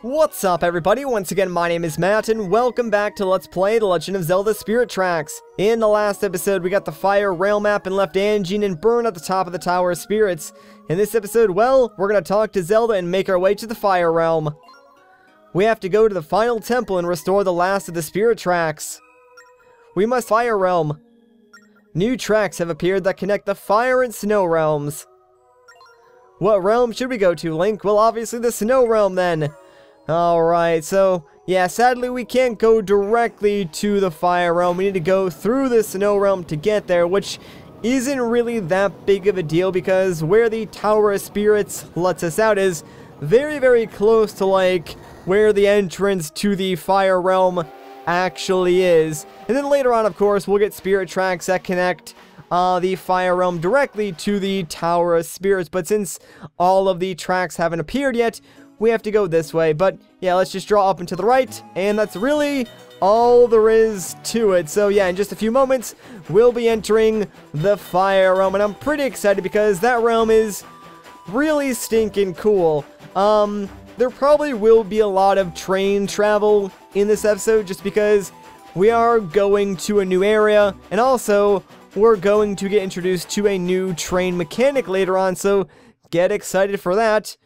What's up everybody, once again my name is Matt and welcome back to Let's Play The Legend of Zelda Spirit Tracks. In the last episode we got the Fire Rail map and left Anjean and Byrne at the top of the Tower of Spirits. In this episode, well, we're gonna talk to Zelda and make our way to the Fire Realm. We have to go to the final temple and restore the last of the Spirit Tracks. We must Fire Realm. New tracks have appeared that connect the Fire and Snow Realms. What realm should we go to, Link? Well, obviously the Snow Realm then. Alright, so, yeah, sadly we can't go directly to the Fire Realm. We need to go through the Snow Realm to get there, which isn't really that big of a deal because where the Tower of Spirits lets us out is very, very close to, like, where the entrance to the Fire Realm actually is. And then later on, of course, we'll get Spirit Tracks that connect the Fire Realm directly to the Tower of Spirits. But since all of the tracks haven't appeared yet, we have to go this way. But yeah, let's just draw up and to the right, and that's really all there is to it. So yeah, in just a few moments we'll be entering the Fire Realm, and I'm pretty excited because that realm is really stinking cool. There probably will be a lot of train travel in this episode just because we are going to a new area, and also we're going to get introduced to a new train mechanic later on, so get excited for that.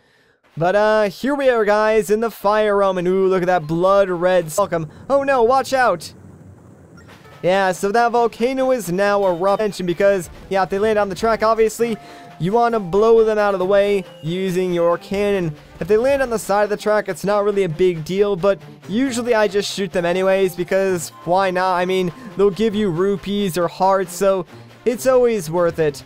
But, here we are, guys, in the Fire Realm, and ooh, look at that blood red welcome. Oh no, watch out! Yeah, so that volcano is now erupting because, yeah, if they land on the track, obviously, you want to blow them out of the way using your cannon. If they land on the side of the track, it's not really a big deal, but usually I just shoot them anyways because why not? I mean, they'll give you rupees or hearts, so it's always worth it.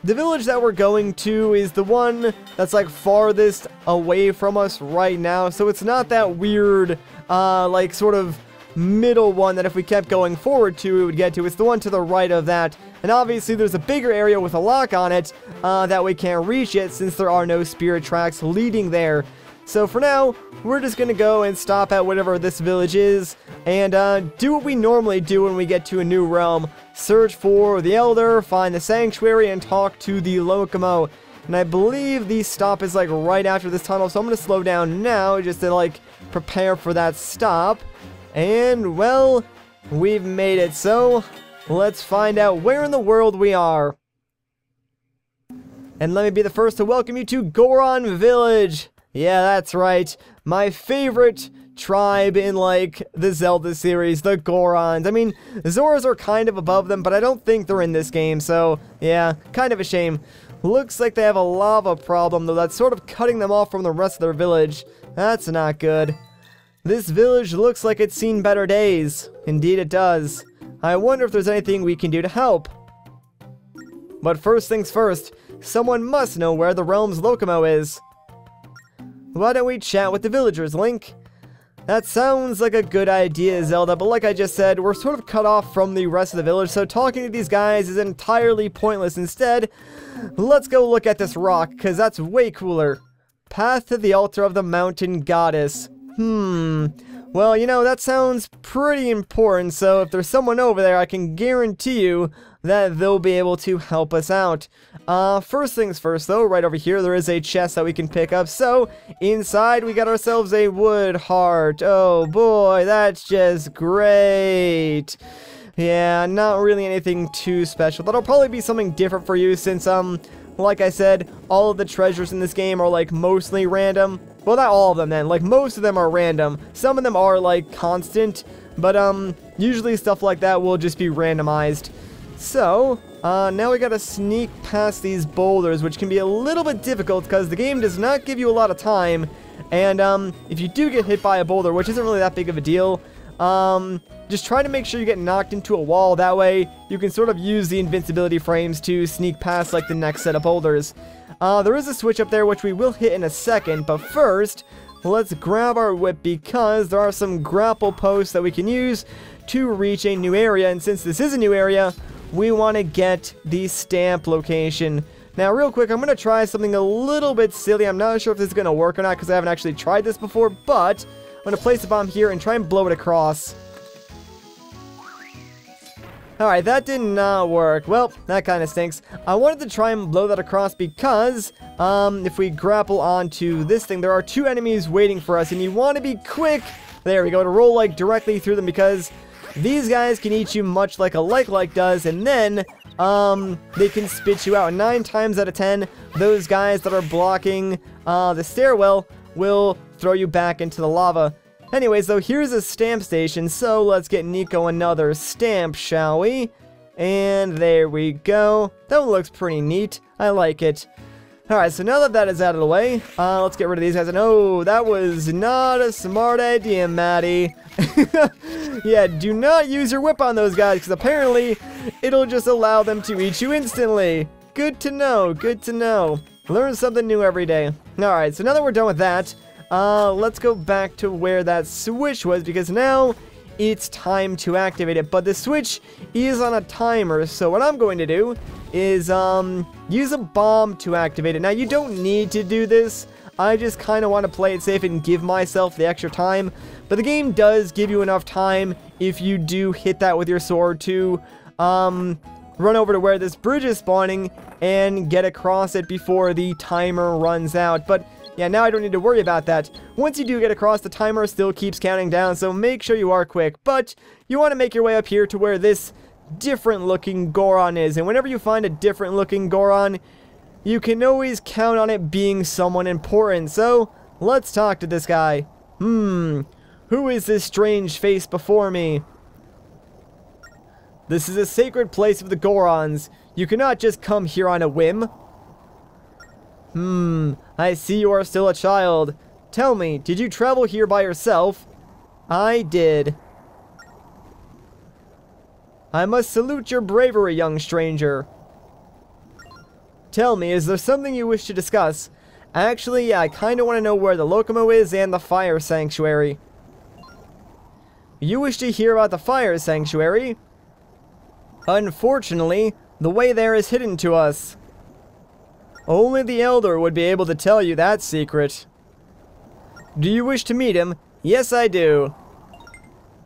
The village that we're going to is the one that's like farthest away from us right now, so it's not that weird, like sort of middle one that if we kept going forward to, we would get to. It's the one to the right of that, and obviously there's a bigger area with a lock on it that we can't reach yet since there are no spirit tracks leading there. So for now, we're just gonna go and stop at whatever this village is and do what we normally do when we get to a new realm. Search for the Elder, find the Sanctuary, and talk to the Locomo. And I believe the stop is like right after this tunnel, so I'm gonna slow down now just to like prepare for that stop. And well, we've made it, so let's find out where in the world we are. And let me be the first to welcome you to Goron Village. Yeah, that's right. My favorite tribe in, like, the Zelda series, the Gorons. I mean, Zoras are kind of above them, but I don't think they're in this game, so, yeah, kind of a shame. Looks like they have a lava problem, though that's sort of cutting them off from the rest of their village. That's not good. This village looks like it's seen better days. Indeed it does. I wonder if there's anything we can do to help. But first things first, someone must know where the realm's Locomo is. Why don't we chat with the villagers, Link? That sounds like a good idea, Zelda, but like I just said, we're sort of cut off from the rest of the village, so talking to these guys is entirely pointless. Instead, let's go look at this rock, because that's way cooler. Path to the altar of the mountain goddess. Well, you know, that sounds pretty important, so if there's someone over there, I can guarantee you that they'll be able to help us out. First things first, though, right over here, there is a chest that we can pick up, so inside we got ourselves a wood heart. Oh boy, that's just great. Yeah, not really anything too special. That'll probably be something different for you since, like I said, all of the treasures in this game are, like, mostly random. Well, not all of them, then. Like, most of them are random. Some of them are, like, constant. But, usually stuff like that will just be randomized. So, now we gotta sneak past these boulders, which can be a little bit difficult because the game does not give you a lot of time. And, if you do get hit by a boulder, which isn't really that big of a deal, just try to make sure you get knocked into a wall. That way, you can sort of use the invincibility frames to sneak past, like, the next set of boulders. There is a switch up there, which we will hit in a second, but first, let's grab our whip because there are some grapple posts that we can use to reach a new area, and since this is a new area, we want to get the stamp location. Now, real quick, I'm going to try something a little bit silly. I'm not sure if this is going to work or not because I haven't actually tried this before, but I'm going to place a bomb here and try and blow it across. Alright, that did not work. Well, that kind of stinks. I wanted to try and blow that across because, if we grapple onto this thing, there are 2 enemies waiting for us, and you want to be quick. There we go, to roll, like, directly through them, because these guys can eat you much like a like does, and then, they can spit you out. 9 times out of 10, those guys that are blocking, the stairwell will throw you back into the lava. Anyways, though, here's a stamp station, so let's get Nico another stamp, shall we? And there we go. That one looks pretty neat. I like it. Alright, so now that that is out of the way, let's get rid of these guys. And oh, that was not a smart idea, Maddie. Yeah, do not use your whip on those guys, because apparently it'll just allow them to eat you instantly. Good to know, good to know. Learn something new every day. Alright, so now that we're done with that, let's go back to where that switch was, because now it's time to activate it. But the switch is on a timer, so what I'm going to do is, use a bomb to activate it. Now, you don't need to do this. I just kind of want to play it safe and give myself the extra time. But the game does give you enough time if you do hit that with your sword to, run over to where this bridge is spawning and get across it before the timer runs out. But yeah, now I don't need to worry about that. Once you do get across, the timer still keeps counting down, so make sure you are quick. But you want to make your way up here to where this different looking Goron is, and whenever you find a different looking Goron, you can always count on it being someone important. So let's talk to this guy. Who is this strange face before me? This is a sacred place of the Gorons. You cannot just come here on a whim. I see you are still a child. Tell me, did you travel here by yourself? I did. I must salute your bravery, young stranger. Tell me, is there something you wish to discuss? Actually, yeah, I kinda wanna know where the Lokomo is and the Fire Sanctuary. You wish to hear about the Fire Sanctuary? Unfortunately, the way there is hidden to us. Only the Elder would be able to tell you that secret. Do you wish to meet him? Yes, I do.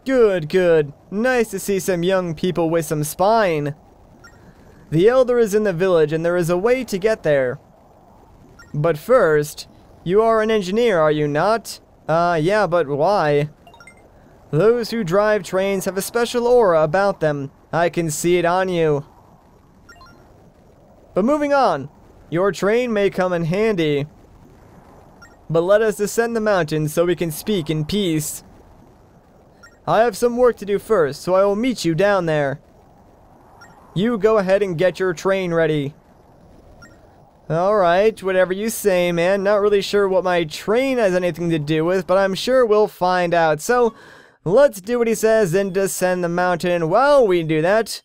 Good, good. Nice to see some young people with some spine. The Elder is in the village, and there is a way to get there. But first, you are an engineer, are you not? Yeah, but why? Those who drive trains have a special aura about them. I can see it on you. But moving on. Your train may come in handy. But let us descend the mountain so we can speak in peace. I have some work to do first, so I will meet you down there. You go ahead and get your train ready. Alright, whatever you say, man. Not really sure what my train has anything to do with, but I'm sure we'll find out. So, let's do what he says and descend the mountain. While we do that,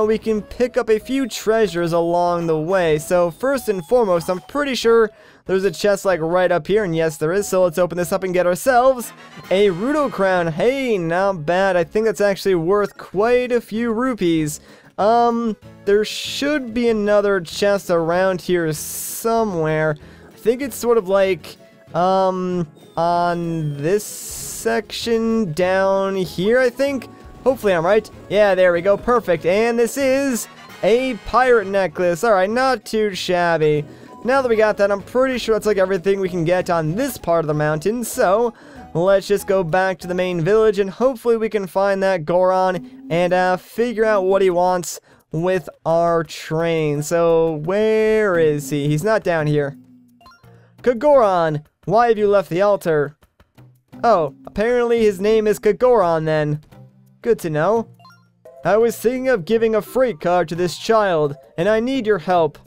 we can pick up a few treasures along the way. So, first and foremost, I'm pretty sure there's a chest like right up here, and yes there is, so let's open this up and get ourselves a Ruto Crown. Hey, not bad. I think that's actually worth quite a few rupees. There should be another chest around here somewhere. I think it's sort of like, on this section down here, I think. Hopefully I'm right. Yeah, there we go. Perfect. And this is a pirate necklace. Alright, not too shabby. Now that we got that, I'm pretty sure that's like everything we can get on this part of the mountain. So, let's just go back to the main village and hopefully we can find that Goron and figure out what he wants with our train. So, where is he? He's not down here. Kagoron, why have you left the altar? Oh, apparently his name is Kagoron then. Good to know. I was thinking of giving a freight car to this child, and I need your help.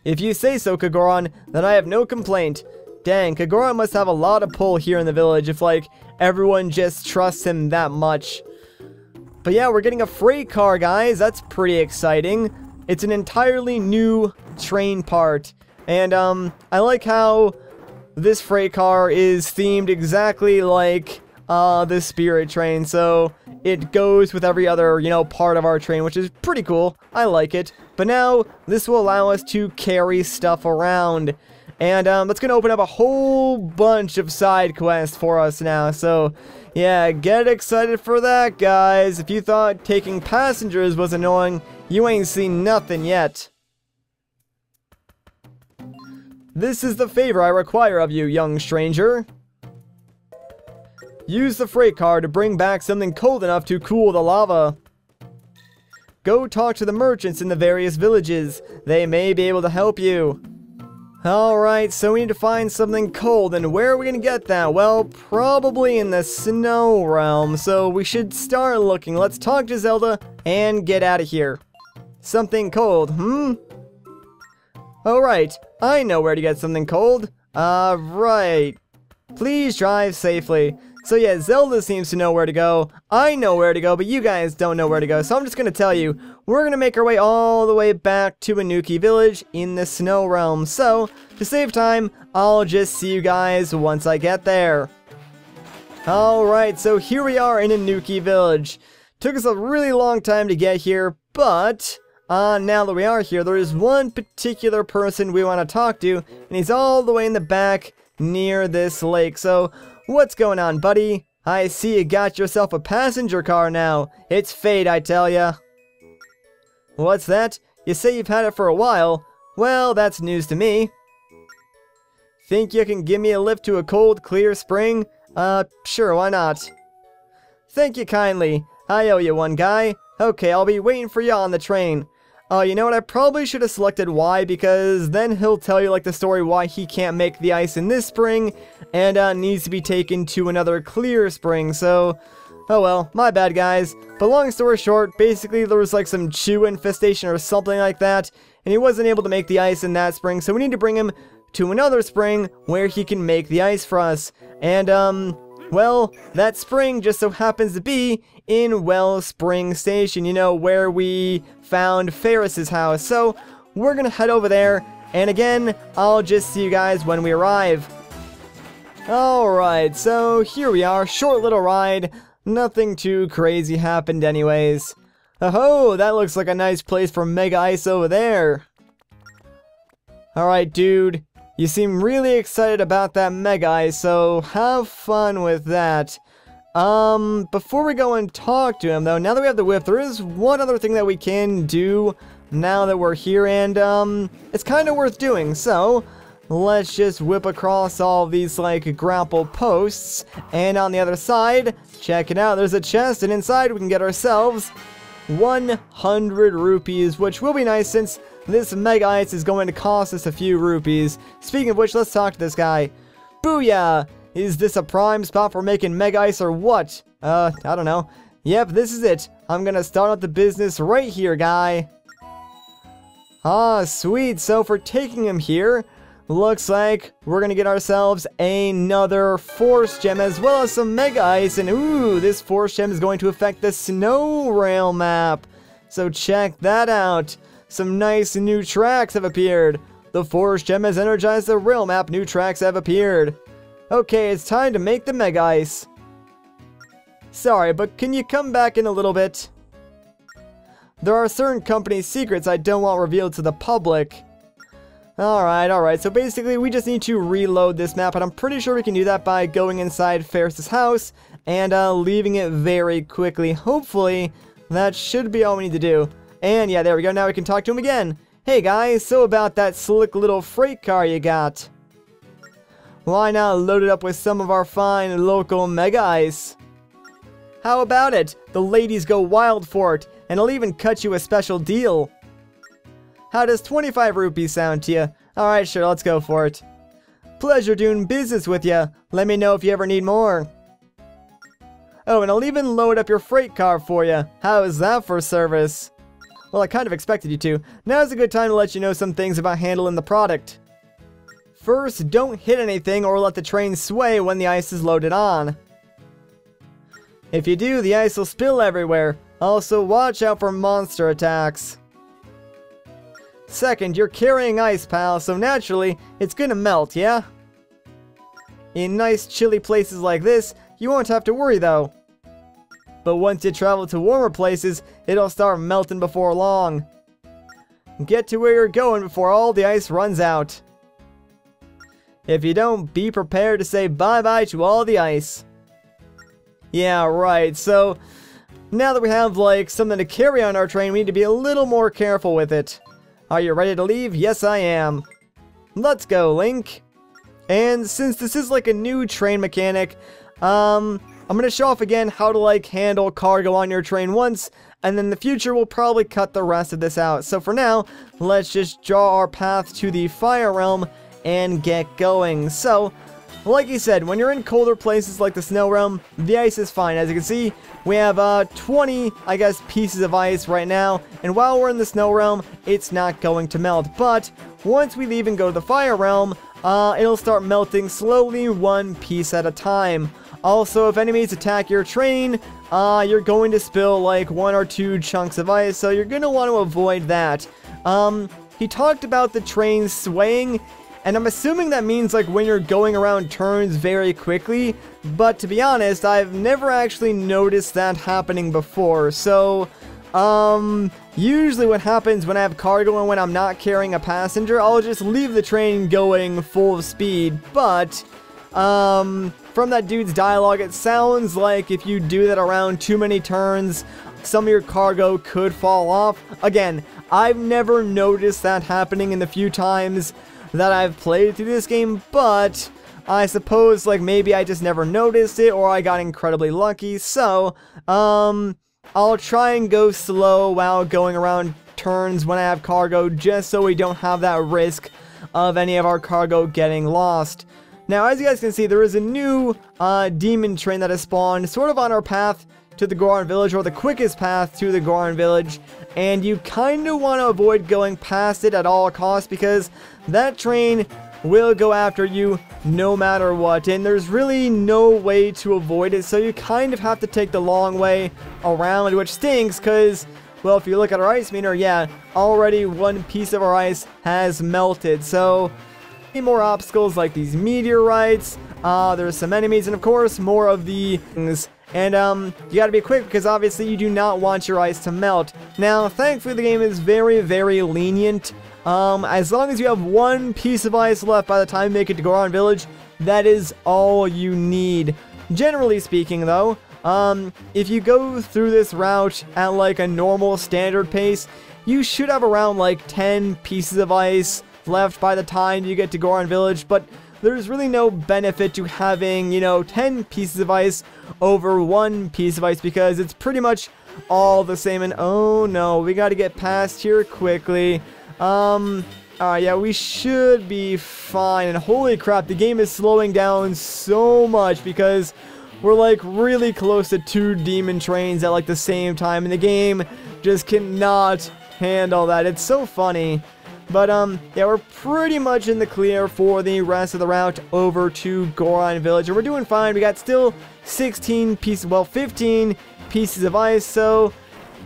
If you say so, Kagoron, then I have no complaint. Dang, Kagoron must have a lot of pull here in the village if, like, everyone just trusts him that much. But yeah, we're getting a freight car, guys. That's pretty exciting. It's an entirely new train part. And, I like how this freight car is themed exactly like, the Spirit Train. So, it goes with every other, you know, part of our train, which is pretty cool. I like it. But now, this will allow us to carry stuff around. And that's going to open up a whole bunch of side quests for us now. So, yeah, get excited for that, guys. If you thought taking passengers was annoying, you ain't seen nothing yet. This is the favor I require of you, young stranger. Use the freight car to bring back something cold enough to cool the lava. Go talk to the merchants in the various villages. They may be able to help you. Alright, so we need to find something cold, and where are we gonna get that? Well, probably in the snow realm, so we should start looking. Let's talk to Zelda and get out of here. Something cold, Alright, I know where to get something cold. Right. Please drive safely. So yeah, Zelda seems to know where to go. I know where to go, but you guys don't know where to go. So I'm just going to tell you, we're going to make our way all the way back to Inuki Village in the Snow Realm. So, to save time, I'll just see you guys once I get there. Alright, so here we are in Inuki Village. Took us a really long time to get here, but now that we are here, there is one particular person we want to talk to, and he's all the way in the back near this lake. So, what's going on, buddy? I see you got yourself a passenger car now. It's fate, I tell ya. What's that? You say you've had it for a while. Well, that's news to me. Think you can give me a lift to a cold, clear spring? Sure, why not? Thank you kindly. I owe you one, guy. Okay, I'll be waiting for you on the train. You know what, I probably should have selected Y, because then he'll tell you, like, the story why he can't make the ice in this spring, and, needs to be taken to another clear spring, so, oh well, my bad, guys. But long story short, basically there was, like, some chew infestation or something like that, and he wasn't able to make the ice in that spring, so we need to bring him to another spring where he can make the ice for us. And, well, that spring just so happens to be in Wellspring Station, you know, where we found Ferris's house. So, we're gonna head over there, and again, I'll just see you guys when we arrive. Alright, so here we are, short little ride, nothing too crazy happened anyways. Oh, that looks like a nice place for Mega Ice over there. Alright, dude, you seem really excited about that Mega Ice, so have fun with that. Before we go and talk to him, though, now that we have the whip, there is one other thing that we can do now that we're here, and, it's kind of worth doing, so let's just whip across all these, like, grapple posts, and on the other side, check it out, there's a chest, and inside we can get ourselves 100 rupees, which will be nice since this Mega Ice is going to cost us a few rupees. Speaking of which, let's talk to this guy. Booyah! Is this a prime spot for making Mega Ice or what? I don't know. Yep, this is it. I'm gonna start up the business right here, guy. Ah, sweet. So for taking him here, looks like we're gonna get ourselves another Force Gem as well as some Mega Ice. And ooh, this Force Gem is going to affect the Snow Rail map. So check that out. Some nice new tracks have appeared. The Force Gem has energized the rail map. New tracks have appeared. Okay, it's time to make the Mega Ice. Sorry, but can you come back in a little bit? There are certain company secrets I don't want revealed to the public. Alright, so basically we just need to reload this map, and I'm pretty sure we can do that by going inside Ferris's house and leaving it very quickly. Hopefully, that should be all we need to do. And yeah, there we go, now we can talk to him again. Hey guys, so about that slick little freight car you got. Why not load it up with some of our fine local Mega Ice? How about it? The ladies go wild for it, and I'll even cut you a special deal. How does 25 rupees sound to you? Alright, sure, let's go for it. Pleasure doing business with you. Let me know if you ever need more. Oh, and I'll even load up your freight car for you. How is that for service? Well, I kind of expected you to. Now's a good time to let you know some things about handling the product. First, don't hit anything or let the train sway when the ice is loaded on. If you do, the ice will spill everywhere. Also, watch out for monster attacks. Second, you're carrying ice, pal, so naturally, it's gonna melt, yeah? In nice chilly places like this, you won't have to worry though. But once you travel to warmer places, it'll start melting before long. Get to where you're going before all the ice runs out. If you don't, be prepared to say bye-bye to all the ice. Yeah, right, so now that we have, like, something to carry on our train, we need to be a little more careful with it. Are you ready to leave? Yes, I am. Let's go, Link. And since this is, like, a new train mechanic, I'm gonna show off again how to, like, handle cargo on your train once, and then in the future we'll probably cut the rest of this out. So for now, let's just draw our path to the Fire Realm and get going. So, like you said, when you're in colder places like the Snow Realm, the ice is fine. As you can see, we have 20, I guess, pieces of ice right now, and while we're in the Snow Realm, it's not going to melt. But once we leave and go to the Fire Realm, it'll start melting slowly, one piece at a time. Also, if enemies attack your train, you're going to spill like 1 or 2 chunks of ice, so you're going to want to avoid that. He talked about the train swaying, and I'm assuming that means like when you're going around turns very quickly, but to be honest, I've never actually noticed that happening before. So, usually what happens when I have cargo and when I'm not carrying a passenger, I'll just leave the train going full speed, but, from that dude's dialogue, it sounds like if you do that around too many turns, some of your cargo could fall off. Again, I've never noticed that happening in the few times that I've played through this game, but I suppose, like, maybe I just never noticed it, or I got incredibly lucky, so, I'll try and go slow while going around turns when I have cargo, just so we don't have that risk of any of our cargo getting lost. Now, as you guys can see, there is a new, demon train that has spawned, sort of on our path to the Goron Village, or the quickest path to the Goron Village, and you kind of want to avoid going past it at all costs, because that train will go after you no matter what, and there's really no way to avoid it, so you kind of have to take the long way around, which stinks, because, well, if you look at our ice meter, yeah, already one piece of our ice has melted, so more obstacles like these meteorites, there's some enemies, and of course, more of the things. And, you gotta be quick because obviously you do not want your ice to melt. Now, thankfully the game is very, very lenient. As long as you have one piece of ice left by the time you make it to Goron Village, that is all you need. Generally speaking, though, if you go through this route at like a normal standard pace, you should have around like 10 pieces of ice left by the time you get to Goron Village, but there's really no benefit to having, you know, 10 pieces of ice over one piece of ice because it's pretty much all the same. And oh no, we gotta get past here quickly. Yeah, we should be fine. And holy crap, the game is slowing down so much because we're like really close to 2 demon trains at like the same time, and the game just cannot handle that. It's so funny. But, yeah, we're pretty much in the clear for the rest of the route over to Goron Village. And we're doing fine. We got still 15 pieces of ice. So,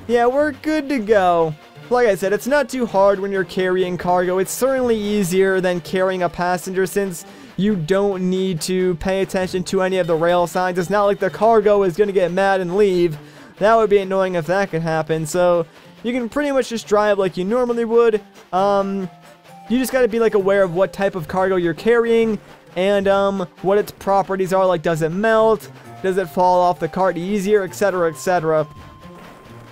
yeah, we're good to go. Like I said, it's not too hard when you're carrying cargo. It's certainly easier than carrying a passenger since you don't need to pay attention to any of the rail signs. It's not like the cargo is going to get mad and leave. That would be annoying if that could happen. So, you can pretty much just drive like you normally would. You just gotta be like aware of what type of cargo you're carrying and what its properties are, like does it melt, does it fall off the cart easier, etc, etc.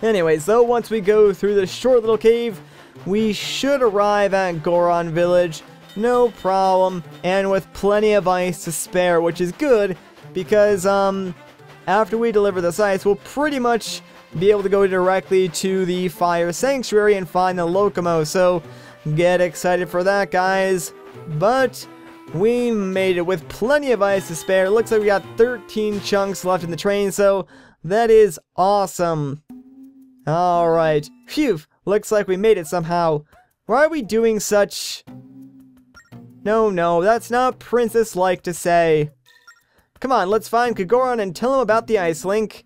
Anyways, though, once we go through this short little cave, we should arrive at Goron Village, no problem, and with plenty of ice to spare, which is good because after we deliver this ice, we'll pretty much be able to go directly to the Fire Sanctuary and find the Lokomo, so get excited for that, guys. But we made it with plenty of ice to spare. Looks like we got 13 chunks left in the train, so that is awesome. Alright, phew, looks like we made it somehow. Why are we doing such... No, that's not princess-like to say. Come on, let's find Kogoron and tell him about the ice, Link.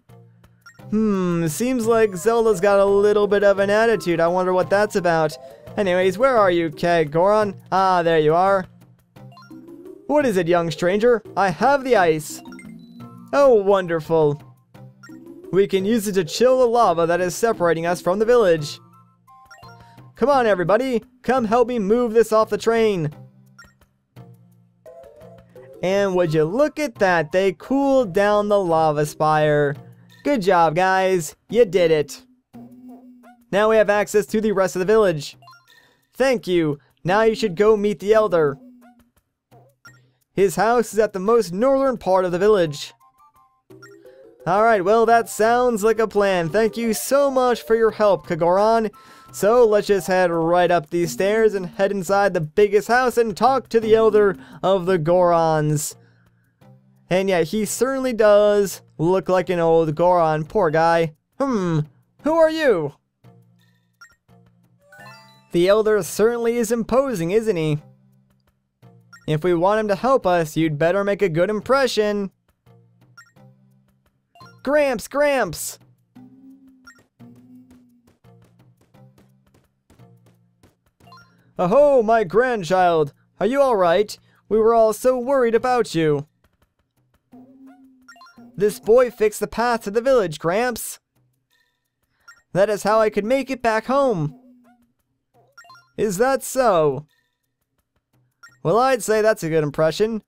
Seems like Zelda's got a little bit of an attitude. I wonder what that's about. Anyways, where are you, Kogoron? Ah, there you are. What is it, young stranger? I have the ice. Oh, wonderful. We can use it to chill the lava that is separating us from the village. Come on, everybody. Come help me move this off the train. And would you look at that, they cooled down the lava spire. Good job, guys. You did it. Now we have access to the rest of the village. Thank you. Now you should go meet the Elder. His house is at the most northern part of the village. Alright, well that sounds like a plan. Thank you so much for your help, Kagoron. So let's just head right up these stairs and head inside the biggest house and talk to the Elder of the Gorons. And yeah, he certainly does look like an old Goron. Poor guy. Who are you? The Elder certainly is imposing, isn't he? If we want him to help us, you'd better make a good impression. Gramps, Gramps! Oh, my grandchild! Are you alright? We were all so worried about you. This boy fixed the path to the village, Gramps. That is how I could make it back home. Is that so? Well, I'd say that's a good impression.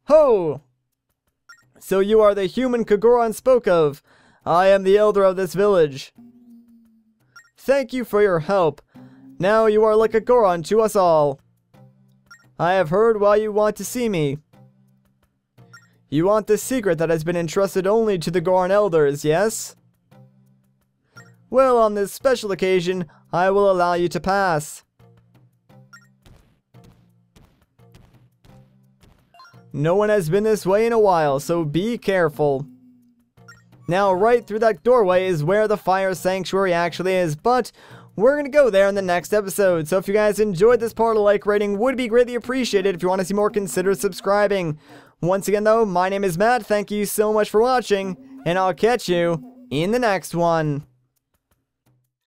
Ho! So you are the human Kagoron spoke of. I am the Elder of this village. Thank you for your help. Now you are like a Goron to us all. I have heard why you want to see me. You want the secret that has been entrusted only to the Goron Elders, yes? Well, on this special occasion, I will allow you to pass. No one has been this way in a while, so be careful. Now, right through that doorway is where the fire sanctuary actually is, but we're going to go there in the next episode. So if you guys enjoyed this part, a like rating would be greatly appreciated. If you want to see more, consider subscribing. Once again, though, my name is Matt. Thank you so much for watching, and I'll catch you in the next one.